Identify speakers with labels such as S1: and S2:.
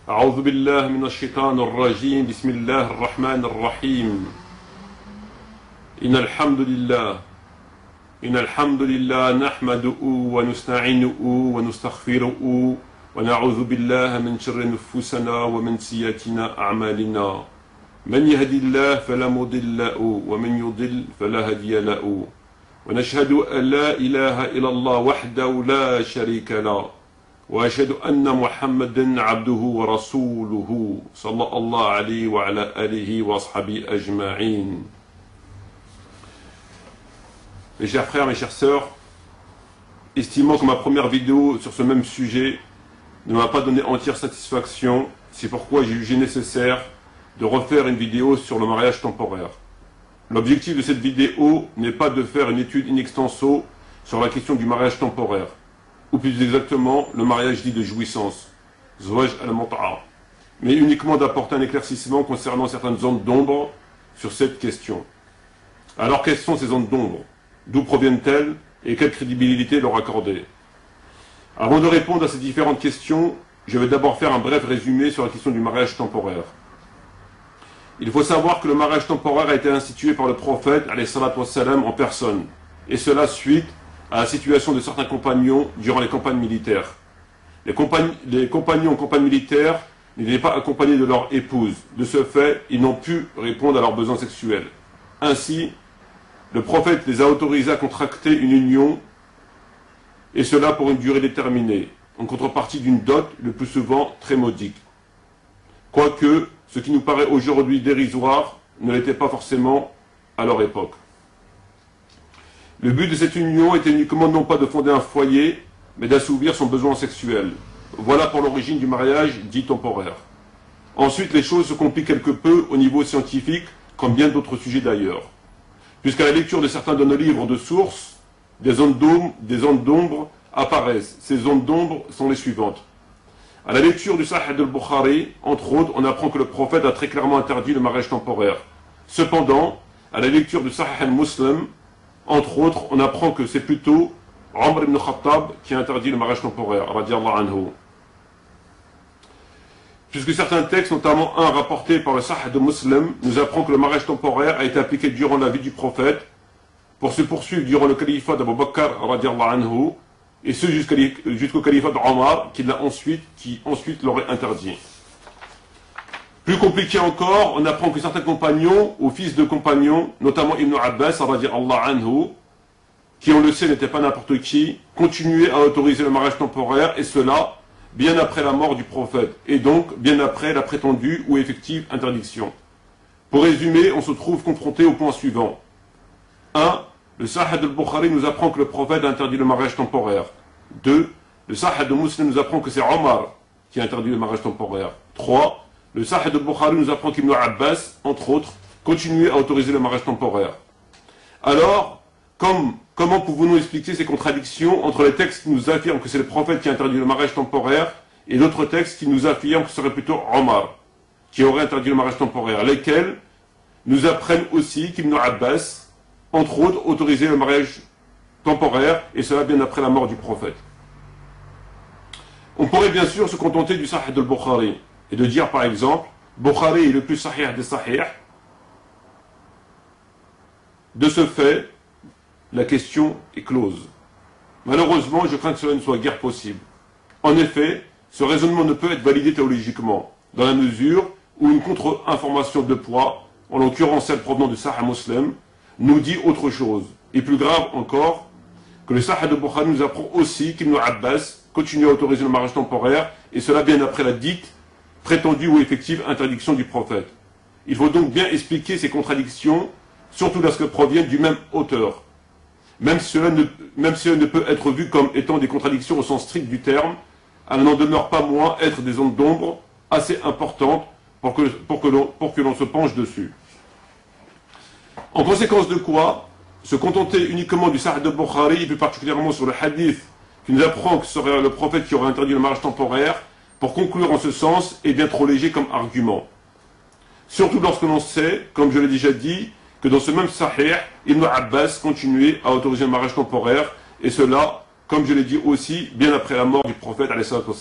S1: أعوذ بالله من الشيطان الرجيم بسم الله الرحمن الرحيم إن الحمد لله نحمده ونستعينه ونستغفره ونعوذ بالله من شر نفوسنا ومن سيئات أعمالنا من يهدي الله فلا مضل له ومن يضل فلا هادي له ونشهد أن لا إله إلا الله وحده لا شريك له وأشهد أن محمدا عبده ورسوله صلى الله عليه وعلى آله وأصحابه أجمعين. Mes chers frères, mes chères sœurs, estimant que ma première vidéo sur ce même sujet ne m'a pas donné entière satisfaction, c'est pourquoi j'ai jugé nécessaire de refaire une vidéo sur le mariage temporaire. L'objectif de cette vidéo n'est pas de faire une étude in extenso sur la question du mariage temporaire, ou plus exactement le mariage dit de jouissance, Zwaj al-Mut'a, mais uniquement d'apporter un éclaircissement concernant certaines zones d'ombre sur cette question. Alors quelles sont ces zones d'ombre? D'où proviennent-elles et quelle crédibilité leur accorder? Avant de répondre à ces différentes questions, je vais d'abord faire un bref résumé sur la question du mariage temporaire. Il faut savoir que le mariage temporaire a été institué par le prophète alayhi salatu wassalam en personne, et cela suite à la situation de certains compagnons durant les campagnes militaires. Les compagnons en campagne militaire n'étaient pas accompagnés de leur épouse. De ce fait, ils n'ont pu répondre à leurs besoins sexuels. Ainsi, le prophète les a autorisés à contracter une union, et cela pour une durée déterminée, en contrepartie d'une dot le plus souvent très modique. Quoique, ce qui nous paraît aujourd'hui dérisoire ne l'était pas forcément à leur époque. Le but de cette union était uniquement non pas de fonder un foyer, mais d'assouvir son besoin sexuel. Voilà pour l'origine du mariage dit temporaire. Ensuite, les choses se compliquent quelque peu au niveau scientifique, comme bien d'autres sujets d'ailleurs. Puisqu'à la lecture de certains de nos livres de sources, des zones d'ombre apparaissent. Ces zones d'ombre sont les suivantes. À la lecture du Sahih al-Bukhari, entre autres, on apprend que le prophète a très clairement interdit le mariage temporaire. Cependant, à la lecture du Sahih al-Muslim, entre autres, on apprend que c'est plutôt Omar ibn Khattab qui a interdit le mariage temporaire, radiyallahu anhu. Puisque certains textes, notamment un rapporté par le Sahih al-Muslim, nous apprend que le mariage temporaire a été appliqué durant la vie du prophète, pour se poursuivre durant le califat d'Abu Bakr, radiyallahu anhu, et ce jusqu'au califat d'Omar, qui ensuite l'aurait interdit. Plus compliqué encore, on apprend que certains compagnons, ou fils de compagnons, notamment Ibn Abbas, radiyallahu anhu, qui on le sait n'était pas n'importe qui, continuaient à autoriser le mariage temporaire, et cela bien après la mort du prophète, et donc bien après la prétendue ou effective interdiction. Pour résumer, on se trouve confronté au point suivant. 1. Le Sahih al-Bukhari nous apprend que le prophète a interdit le mariage temporaire. 2. Le Sahih al-Muslim nous apprend que c'est Omar qui a interdit le mariage temporaire. 3. Le Sahih al-Bukhari nous apprend qu'Ibn Abbas, entre autres, continuait à autoriser le mariage temporaire. Alors, comment pouvons-nous expliquer ces contradictions entre les textes qui nous affirment que c'est le prophète qui a interdit le mariage temporaire et d'autres textes qui nous affirment que ce serait plutôt Omar qui aurait interdit le mariage temporaire, lesquels nous apprennent aussi qu'Ibn Abbas, entre autres, autorisait le mariage temporaire, et cela bien après la mort du prophète. On pourrait bien sûr se contenter du Sahih al-Bukhari, et de dire par exemple, Bukhari est le plus sahih des sahih. De ce fait, la question est close. Malheureusement, je crains que cela ne soit guère possible. En effet, ce raisonnement ne peut être validé théologiquement, dans la mesure où une contre-information de poids, en l'occurrence celle provenant du Sahih Muslim, nous dit autre chose. Et plus grave encore, que le Sahih al-Bukhari nous apprend aussi qu'Ibn Abbas continue à autoriser le mariage temporaire, et cela bien après la dite, prétendue ou effective interdiction du prophète. Il faut donc bien expliquer ces contradictions, surtout lorsqu'elles proviennent du même auteur. Même si cela ne peut être vu comme étant des contradictions au sens strict du terme, elles n'en demeurent pas moins être des zones d'ombre assez importantes pour que l'on se penche dessus. En conséquence de quoi, se contenter uniquement du Sahih al-Bukhari, et plus particulièrement sur le hadith qui nous apprend que ce serait le prophète qui aurait interdit le mariage temporaire, pour conclure en ce sens, est bien trop léger comme argument. Surtout lorsque l'on sait, comme je l'ai déjà dit, que dans ce même Sahih, Ibn Abbas continuait à autoriser le mariage temporaire, et cela, comme je l'ai dit aussi, bien après la mort du prophète, alayhi salatu wassalam.